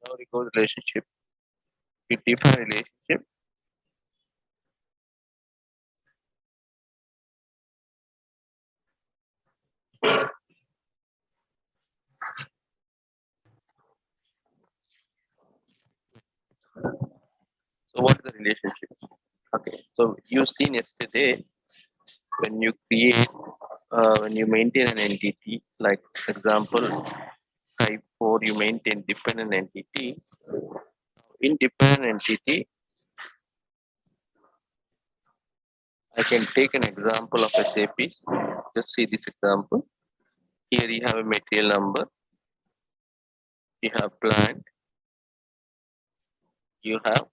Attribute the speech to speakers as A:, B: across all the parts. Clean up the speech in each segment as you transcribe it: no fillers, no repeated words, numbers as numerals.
A: Now we go to relationship. We define relationship. So what is the relationship? Okay. So you seen yesterday when you create when you maintain an entity, like example type 4, you maintain dependent entity. In dependent entity, I can take an example of SAP. Just see this example. Here you have a material number, you have plant, you have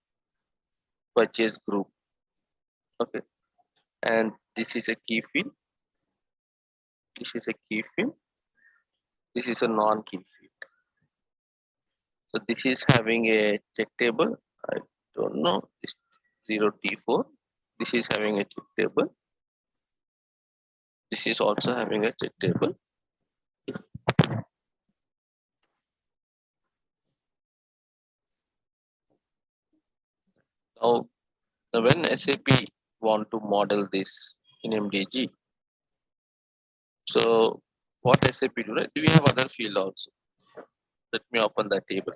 A: purchase group. Okay. And this is a key field, this is a key field, this is a non-key field. So this is having a check table. I don't know, this 0T4. This is having a check table. This is also having a check table. Now, when SAP want to model this in MDG, so what SAP do, right? Do we have other field also? Let me open that table.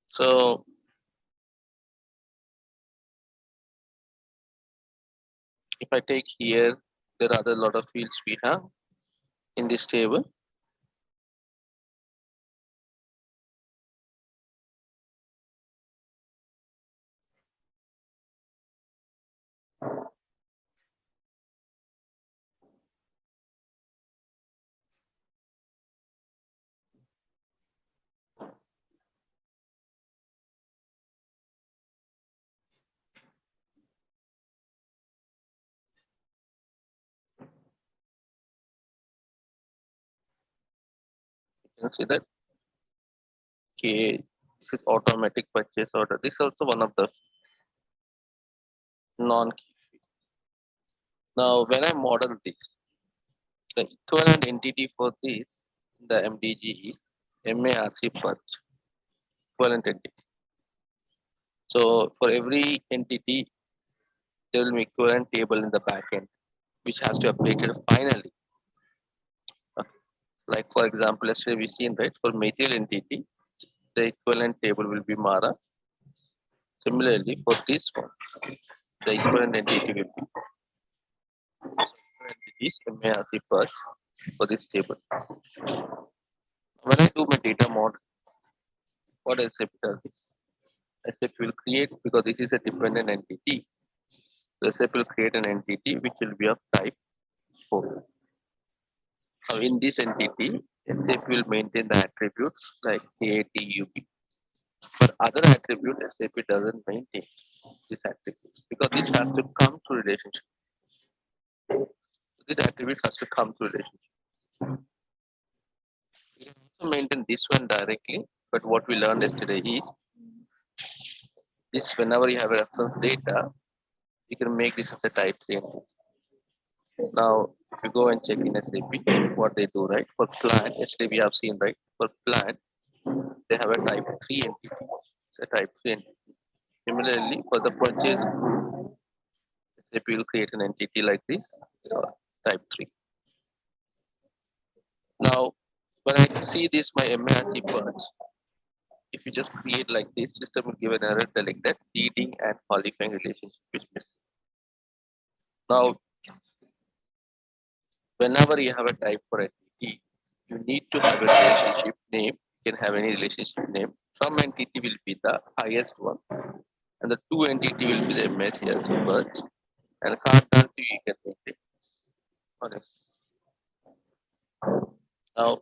A: So if I take here, there are a lot of fields we have in this table. You can see that. Okay, this is automatic purchase order. This is also one of the non-key fields. Now, when I model this, the equivalent entity for this, the MDG is MARC purge, equivalent entity. So for every entity, there will be equivalent table in the backend, which has to be updated finally. Like for example, yesterday we seen, right, for material entity, the equivalent table will be Mara. Similarly, for this one, the equivalent entity will be entities MARC purge for this table. When I do my data model, what SAP does is SAP will create, because this is a dependent entity, so SAP will create an entity which will be of type 4. Now in this entity, SAP will maintain the attributes like KATUB. For other attribute, SAP doesn't maintain this attribute because this has to come to relationship. This attribute has to come to relationship. We can also maintain this one directly, but what we learned yesterday is this, whenever you have a reference data, you can make this as a type 3 entity. Now, if you go and check in SAP, what they do, right? For plant, yesterday we have seen, right? For plant, they have a type 3 entity. It's a type 3 entity. Similarly, for the purchase, SAP will create an entity like this, so type 3. Now, when I see this, my MARC purge, if you just create like this, system will give an error telling that leading and qualifying relationship is missing. Now, whenever you have a type for entity, you need to have a relationship name. You can have any relationship name. Some entity will be the highest one, and the two entity will be the MARC purge, and card you can make it honest. Now,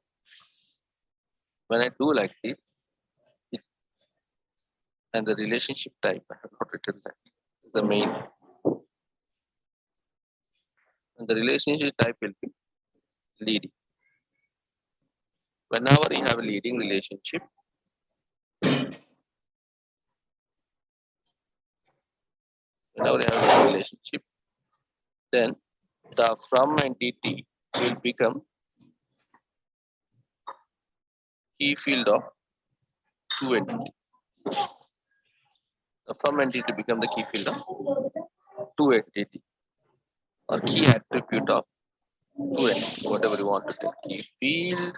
A: when I do like this, it, and the relationship type, I have not written that. The main, and the relationship type will be leading. Whenever you have a leading relationship, whenever you have a relationship, then the from entity will become key field of two entity. The from entity become the key field of two entity or key attribute of two entity, whatever you want to take, key field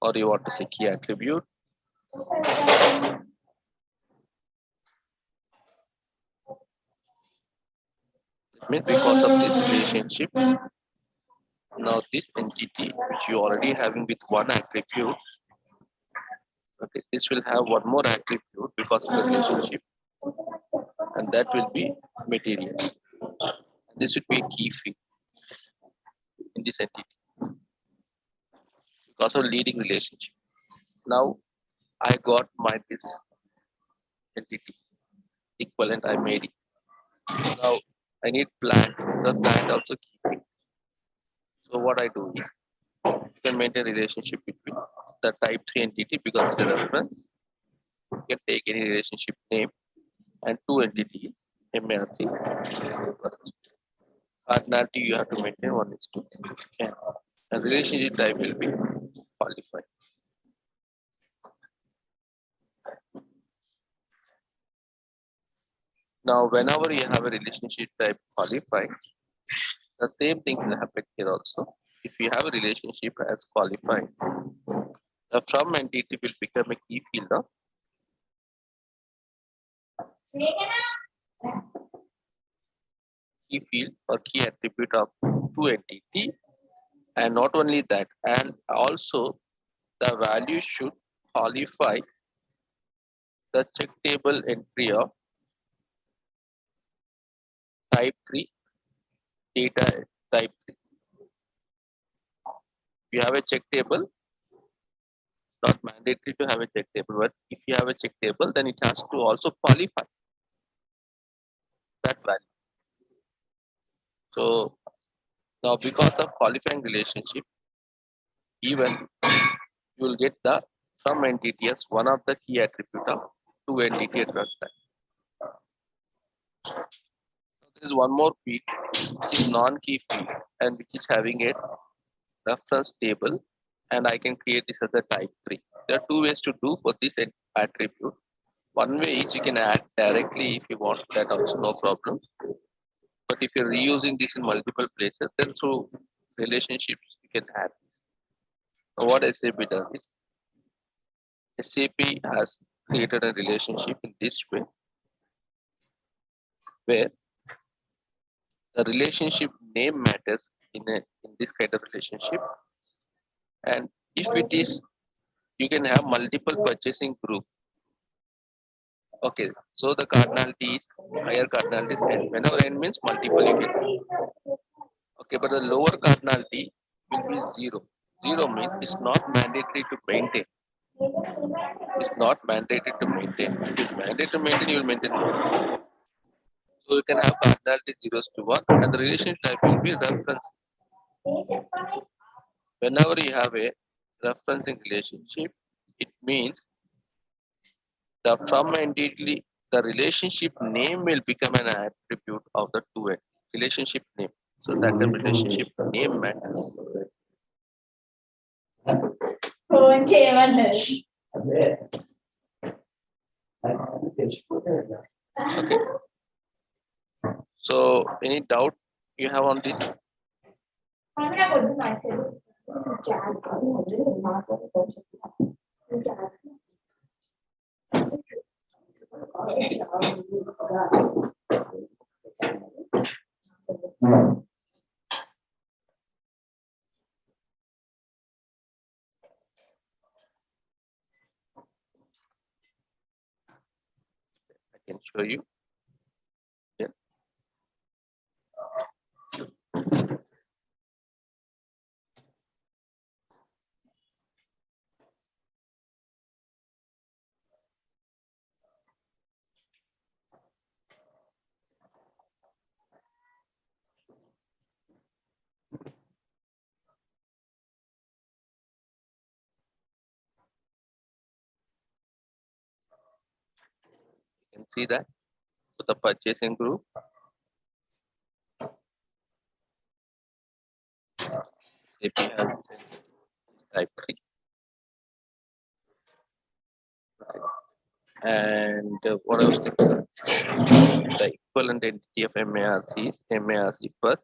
A: or you want to say key attribute. It means because of this relationship, now this entity which you already having with one attribute, okay, this will have one more attribute because of the relationship, and that will be material. This would be a key field in this entity because of leading relationship. Now I got my this entity equivalent. I made it. Now I need plant. The plant also key field. So what I do is you can maintain relationship between the type 3 entity because of the reference. You can take any relationship name and two entities, MRC. Cardinality you have to maintain 1:2. Okay. And relationship type will be qualified. Now, whenever you have a relationship type qualified, the same thing will happen here also. If you have a relationship as qualified, the from entity will become a key field of key field or key attribute of two entity, and not only that, and also the value should qualify the check table entry of type 3 data type 3. If you have a check table, it's not mandatory to have a check table, but if you have a check table, then it has to also qualify that value. So now because of qualifying relationship, even you will get the from entity as one of the key attribute of two entity at runtime. There is one more field which is non-key field and which is having a reference table, and I can create this as a type 3. There are two ways to do for this attribute. One way is you can add directly if you want, that also no problem. But if you're reusing this in multiple places, then through relationships you can add this. So what SAP does is SAP has created a relationship in this way, where the relationship name matters in this kind of relationship. And if it is, you can have multiple purchasing group. Okay, so the cardinality is higher cardinality is n. Whenever n means multiple, you can. Okay, but the lower cardinality will be 0. 0 means it's not mandatory to maintain. It's not mandatory to maintain. If it's mandatory to maintain, you will maintain. So you can have cardinality 0s to 1, and the relationship type will be reference. Whenever you have a referencing relationship, it means the from entity, the relationship name will become an attribute of the two relationship name. So that the relationship name matters. Okay. So any doubt you have on this? I can show you. Yeah. see that? So the purchasing group, AP has type 3. Okay. And what else? The equivalent entity of MARC is MARC purch.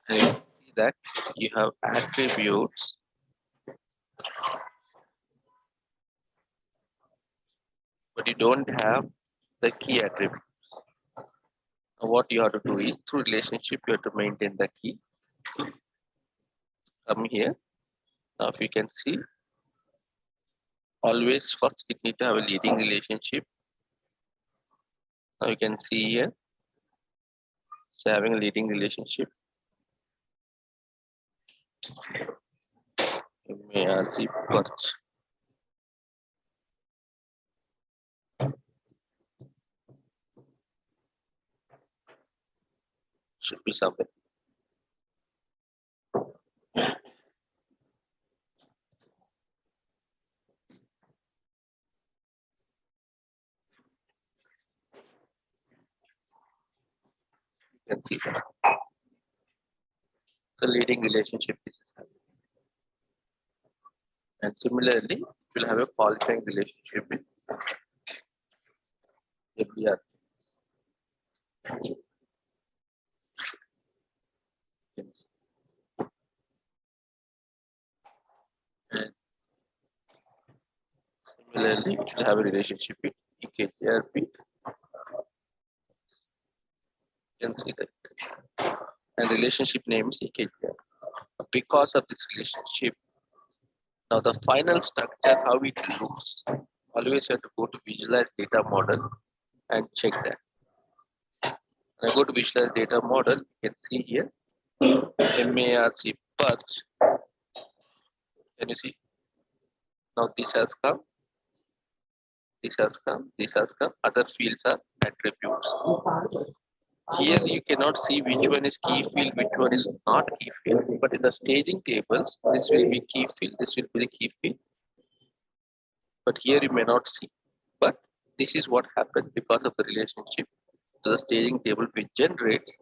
A: And you see that you have attributes, but you don't have the key attributes. Now what you have to do is through relationship, you have to maintain the key. Come here. Now, if you can see, always first it need to have a leading relationship. Now you can see here, it's having a leading relationship. MARC purch. Should be somewhere. You can see that. The leading relationship is having. And similarly, it will have a qualifying relationship with MDR. And similarly, it will have a relationship with EKGRP. You can see that. And relationship name is EKGRP. Because of this relationship, now the final structure, how it looks, always you have to go to visualize data model and check that. When I go to visualize data model, you can see here MARC purge. Can you see? Now this has come, this has come, this has come. Other fields are attributes. Here you cannot see which one is key field, which one is not key field. But in the staging tables, this will be key field, this will be the key field. But here you may not see. But this is what happens because of the relationship to the staging table which generates,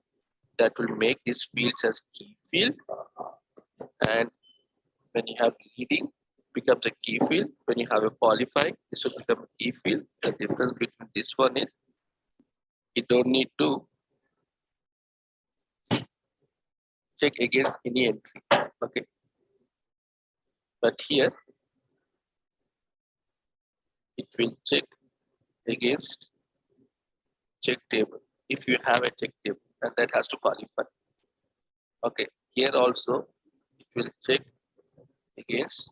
A: that will make these fields as key field. And when you have leading, becomes a key field. When you have a qualifying, this will become a key field. The difference between this one is you don't need to check against any entry. Okay. But here it will check against check table. If you have a check table, and that has to qualify. Okay. Here also it will check against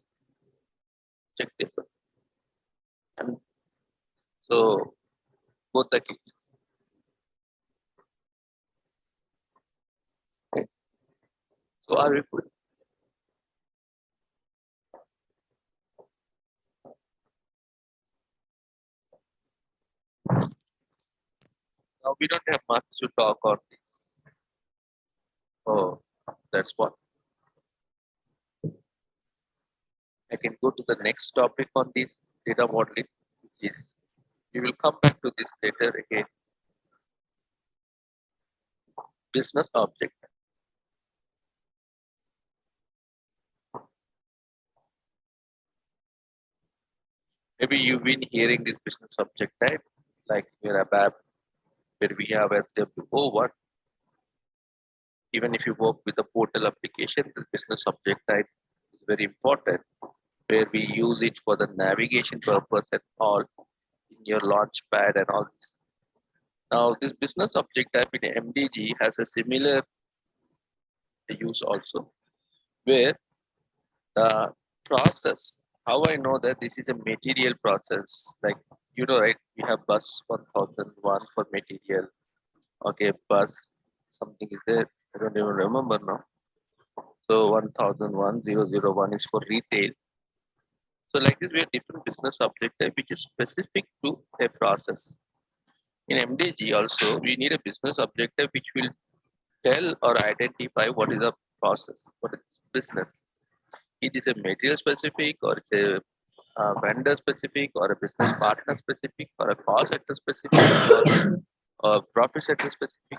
A: check table. And so both the cases. Okay. So are we good? Now we don't have much to talk on this. Oh, that's what. I can go to the next topic on this data modeling, which is we will come back to this later again. Business object. Maybe you've been hearing this business object type, like your ABAP, where we have SWO1. Even if you work with a portal application, the business object type is very important, where we use it for the navigation purpose and all in your launch pad and all this. Now, this business object type in MDG has a similar use also, where the process, how I know that this is a material process, like, you know, right? We have bus 1001 for material. Okay, bus, something is there. I don't even remember now. So 1001 is for retail. So like this, we have different business object type which is specific to a process. In MDG also, we need a business object type which will tell or identify what is a process, what is business. It is a material specific or it's a vendor specific or a business partner specific or a cost center specific or a profit center specific.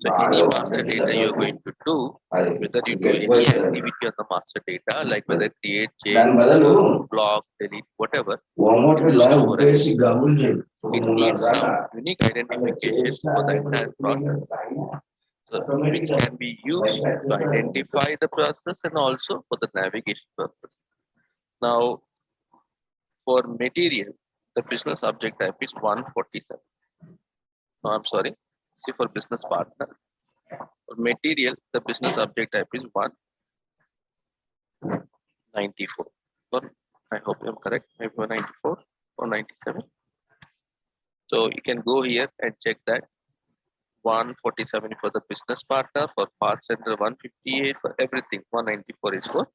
A: So any master data you're going to do, whether you do any activity on the master data, like whether create, change, block, delete, whatever, it looks for anything. It needs some unique identification for the entire process, so which can be used to identify the process and also for the navigation purpose. Now, for material, the business object type is 147. No, I'm sorry. See, for business partner, for material, the business object type is 194. I hope I'm correct. Maybe 194 or 97. So you can go here and check that 147 for the business partner, for part center 158, for everything 194 is for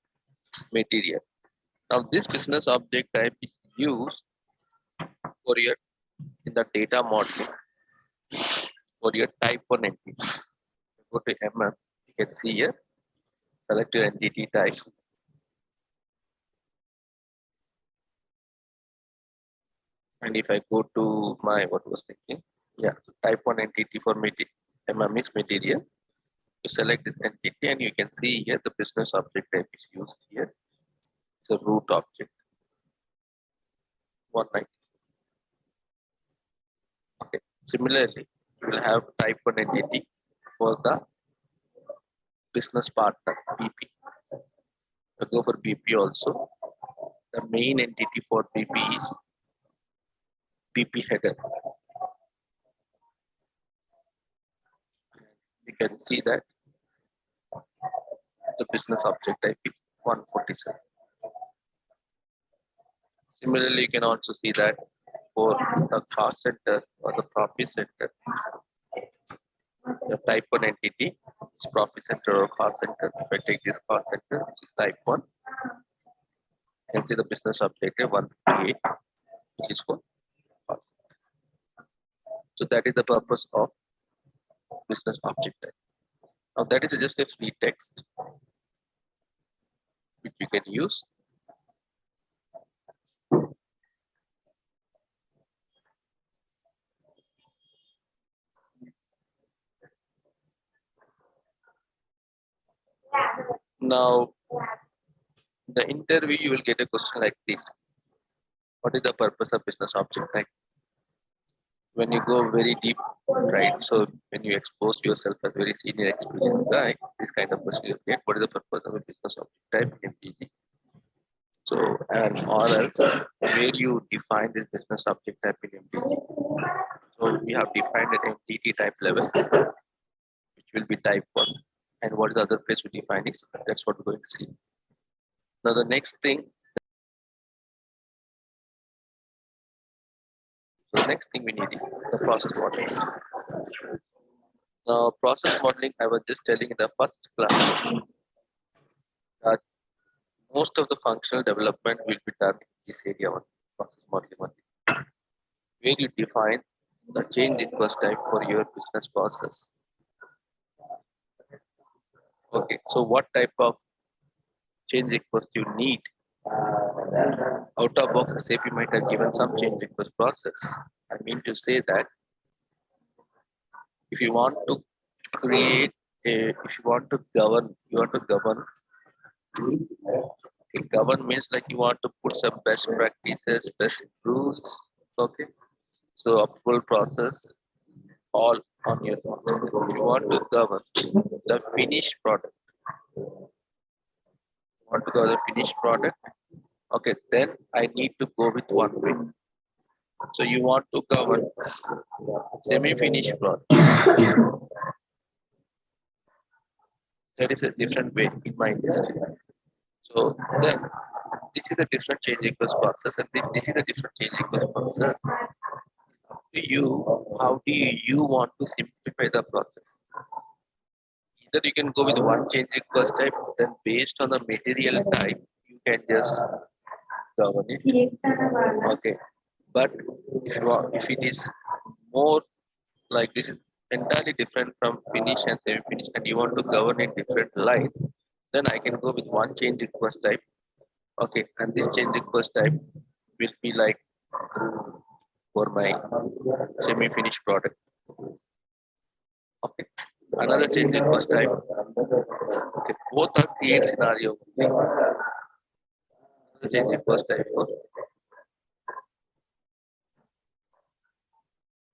A: material. Now this business object type is used for your in the data modeling for your type 1 entities. Go to MM, you can see here, select your entity type. And if I go to my, what was thinking? Yeah, so type 1 entity for MM is material. You select this entity and you can see here the business object type is used here. It's a root object. 190. Okay. Similarly, you will have type 1 entity for the business partner, BP. So go for BP also. The main entity for BP is BP header. You can see that the business object type is 147. Similarly, you can also see that for the cost center or the profit center, the type 1 entity is profit center or cost center. If I take this cost center, which is type 1, you can see the business objective 158, which is for cost center. So that is the purpose of business object type. Now that is just a free text which you can use. Now, the interview, you will get a question like this. What is the purpose of business object type? When you go very deep, right? So when you expose yourself as very senior experienced guy, this kind of question you get. What is the purpose of a business object type in MDG? So, and or else where you define this business object type in MDG. So we have defined an entity type level, which will be type 1. And what is the other place we define is, that's what we're going to see. Now the next thing, the next thing we need is the process modeling. Now process modeling, I was just telling in the first class that most of the functional development will be done in this area one, process modeling only, where you define the change request type for your business process. Okay, so what type of change request you need? Out of box, SAP might have given some change request process. I mean to say that if you want to create a, if you want to govern, you want to govern. Okay, govern means like you want to put some best practices, best rules. Okay, so approval process all on your process. If you want to govern the finished product, want to govern the finished product. Okay, then I need to go with one way. So you want to cover semi-finished product. That is a different way in my industry. So then this is a different change request process, and this is a different change request process. Up to you, how do you want to simplify the process? Either you can go with one change request type, then based on the material type, you can just govern it. Okay. But if it is more like this is entirely different from finish and semi-finish, and you want to govern in different lines, then I can go with one change request type. Okay, and this change request type will be like for my semi-finished product. Okay. Another change in first type. Okay. Both are create scenario. Another change in first type for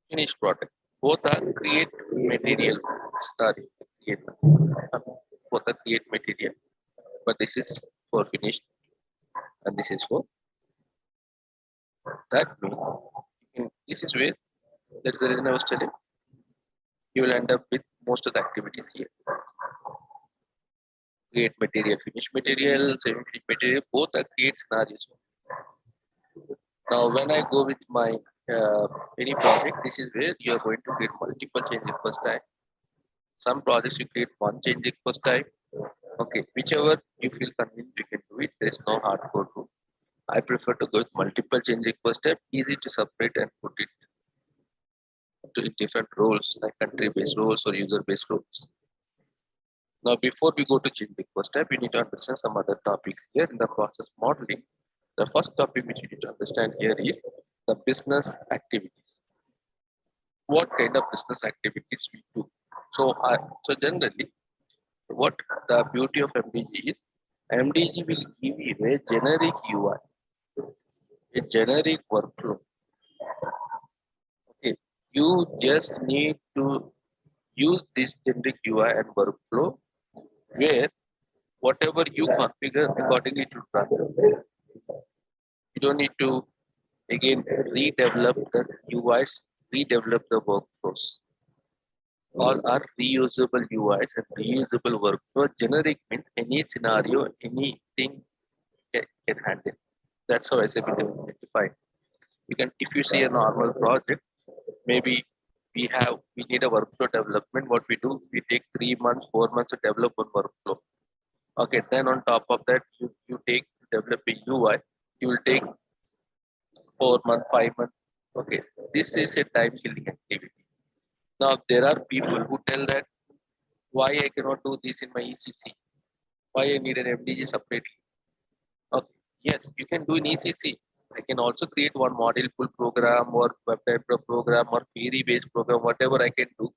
A: finished product. Both are create material scenario. Create, both are create material. But this is for finished and this is for that means this is where that's the reason I was telling you will end up with most of the activities here. Create material, finish material, semi-finished material, both are create scenarios. Now, when I go with my any project, this is where you are going to create multiple changes first time. Some projects you create one change first time. Okay, whichever you feel convenient, you can do it. There is no hardcore rule. I prefer to go with multiple changes first step, easy to separate and put it to different roles like country-based roles or user-based roles. Now, before we go to change first step, we need to understand some other topics here in the process modeling. The first topic which you need to understand here is the business activities. What kind of business activities we do? So generally, what the beauty of MDG is, MDG will give you a generic UI, a generic workflow. Okay, you just need to use this generic UI and workflow where whatever you configure accordingly to run. You don't need to again redevelop the UIs, redevelop the workflows. All are reusable UIs and reusable workflow. Generic means any scenario, anything can handle. That's how SAP can identify. You can, if you see a normal project, maybe we need a workflow development. What we do, we take 3 months, 4 months to develop one workflow. Okay, then on top of that, you take develop a UI. You will take 4 months, 5 months. Okay, this is a time killing activity. Now there are people who tell that why I cannot do this in my ECC, why I need an MDG separately. Okay, yes, you can do in ECC. I can also create one model full program or web developer program or query based program, whatever I can do.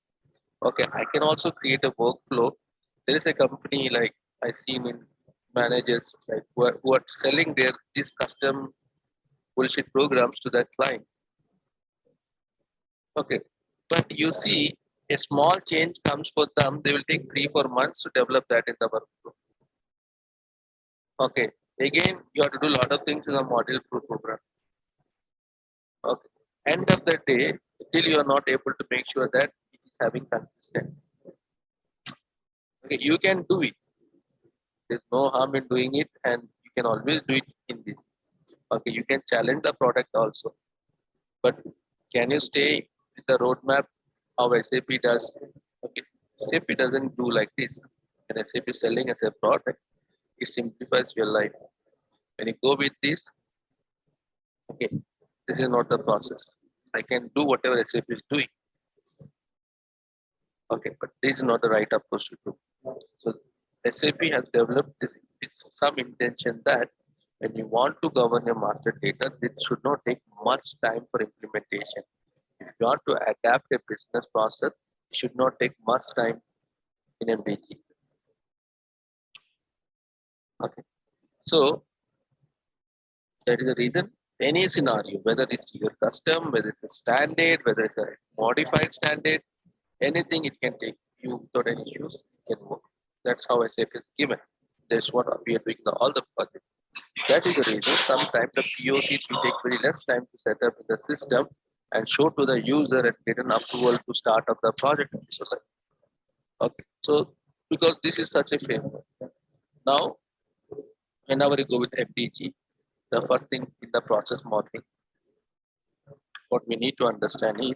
A: Okay, I can also create a workflow. There is a company like I seen in managers like who are selling their these custom bullshit programs to their client. Okay, but you see a small change comes for them, they will take 3 4 months to develop that in the workflow. Okay, again you have to do a lot of things in a model program. Okay, end of the day, still you are not able to make sure that it is having consistent. Okay, you can do it. There's no harm in doing it, and you can always do it in this. Okay, you can challenge the product also, but can you stay with the roadmap how SAP does? Okay, SAP doesn't do like this. And SAP is selling as a product, it simplifies your life. When you go with this, okay, this is not the process. I can do whatever SAP is doing. Okay, but this is not the right approach to do. So SAP has developed this with some intention that when you want to govern your master data, it should not take much time for implementation. If you want to adapt a business process, it should not take much time in MDG. Okay, so that is the reason. Any scenario, whether it's your custom, whether it's a standard, whether it's a modified standard, anything it can take you without any issues, it can work. That's how SAP is given. That's what we are doing all the projects. That is the reason sometimes the POCs will take very less time to set up in the system and show to the user and get an approval to start up the project. Okay, so because this is such a framework. Now, whenever you go with MDG, the first thing in the process modeling, what we need to understand is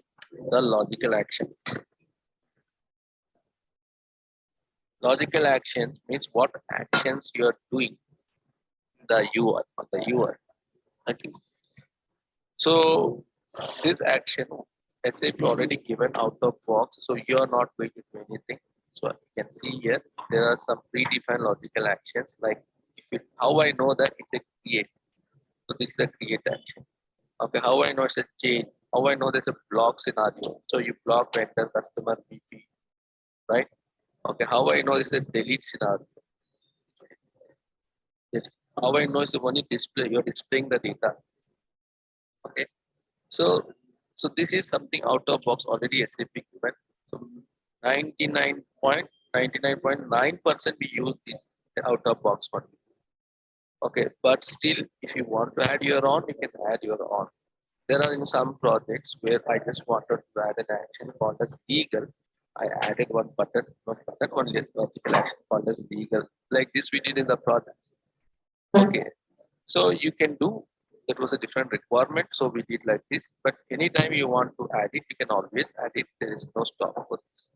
A: the logical action. Logical action means what actions you are doing the UI on the UI. Okay. So this action SAP already given out of box, so you are not going to do anything. So you can see here there are some predefined logical actions like if it, how I know that it's a create. So this is the create action. Okay, how I know it's a change? How I know there's a block scenario? So you block vendor, customer, BP, right? Okay, how I know it's a delete scenario? How I know is when you display, you're displaying the data. Okay, so this is something out of box already SAP given. So 99.99.9% we use this out of box one. Okay, but still, if you want to add your own, you can add your own. There are in some projects where I just wanted to add an action called as legal. I added one button, not button, only a logical action called as legal. Like this we did in the project. Okay, so you can do, that was a different requirement, so we did like this. But anytime you want to add it, you can always add it. There is no stop for this.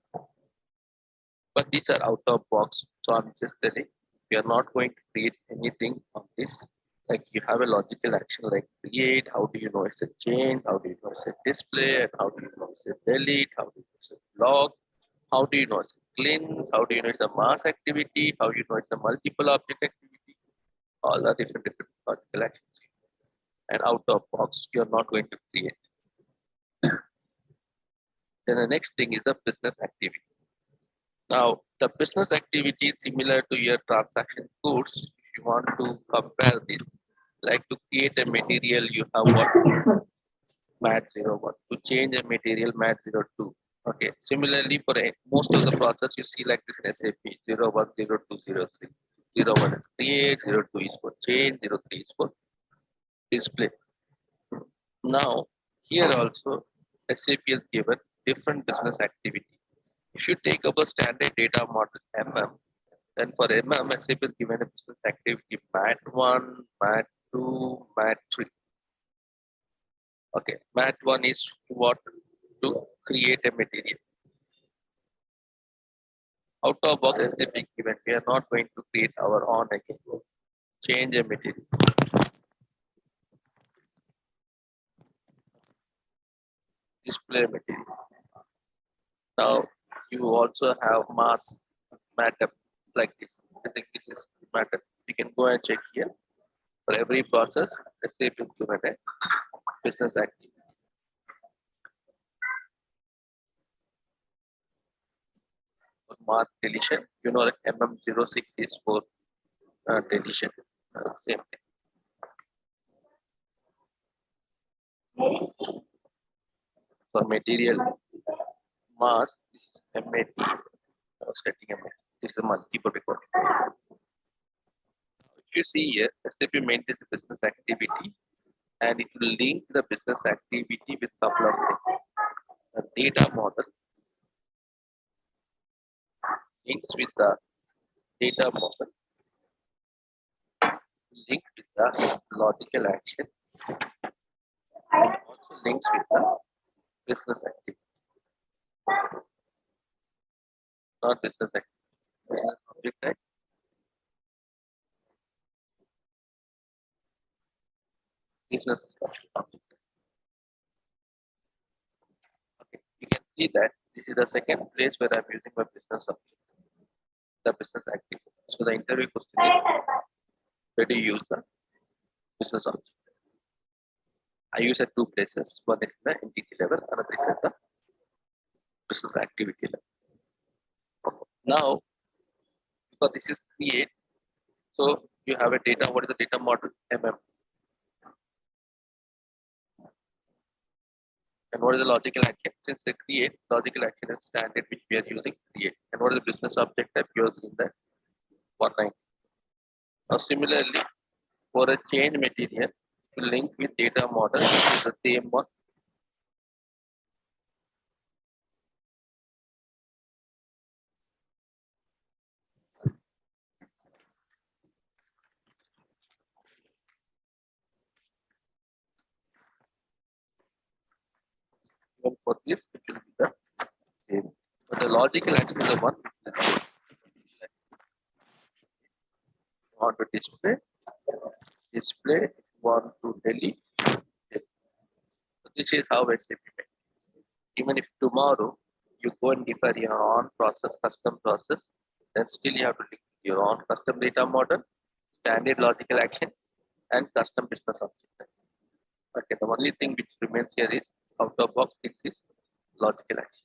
A: But these are out of box. So I'm just telling, we are not going to create anything on this. Like you have a logical action like create, how do you know it's a change, how do you know it's a display, and how do you know it's a delete, how do you know it's a log, how do you know it's a cleanse, how do you know it's a mass activity, how do you know it's a multiple object activity, all the different logical actions. And out of box, you're not going to create. Then the next thing is the business activity. Now, the business activity is similar to your transaction codes. If you want to compare this, like to create a material, you have what? MAT01. To change a material, MAT02. Okay. Similarly, for most of the process, you see like this in SAP 01, 02, 03. 01 is create, 02 is for change, 03 is for display. Now, here also, SAP has given different business activity. If you take up a standard data model MM, then for MM, SAP has given a business activity MAT1, MAT2, MAT3. Okay, MAT1 is what? To create a material. Out of box SAP given, we are not going to create our own again. Change a material. Display material. Now you also have mass matter like this. I think this is matter. You can go and check here. For every process, SAP is given a business activity. For mass deletion, you know that MM06 is for deletion. Same thing. For material mass, this is MAT. Setting MAT. This is a multiple recording. If you see here, SAP maintains a business activity and it will link the business activity with couple of things. The data model links with the data model, linked with the logical action, and also links with the business activity. Not business activity. Object type. Business object. Okay, you can see that this is the second place where I'm using my business object, the business activity. So the interview question is, where do you use the business object? I use at two places. One is the entity level, another is at the business activity level. Okay. Now, because this is create, so you have a data. What is the data model? MM. And what is the logical action? Since they create, logical action is standard which we are using create. And what is the business object type? Yours in that 190. Now, similarly, for a change material, to link with data model, is the same one. Even for this, it will be the same. But the logical action is the one. You want to display, want to delete. So this is how SAP makes. Even if tomorrow you go and define your own process, custom process, then still you have to link your own custom data model, standard logical actions, and custom business object. Okay, the only thing which remains here is out of box things is logical action.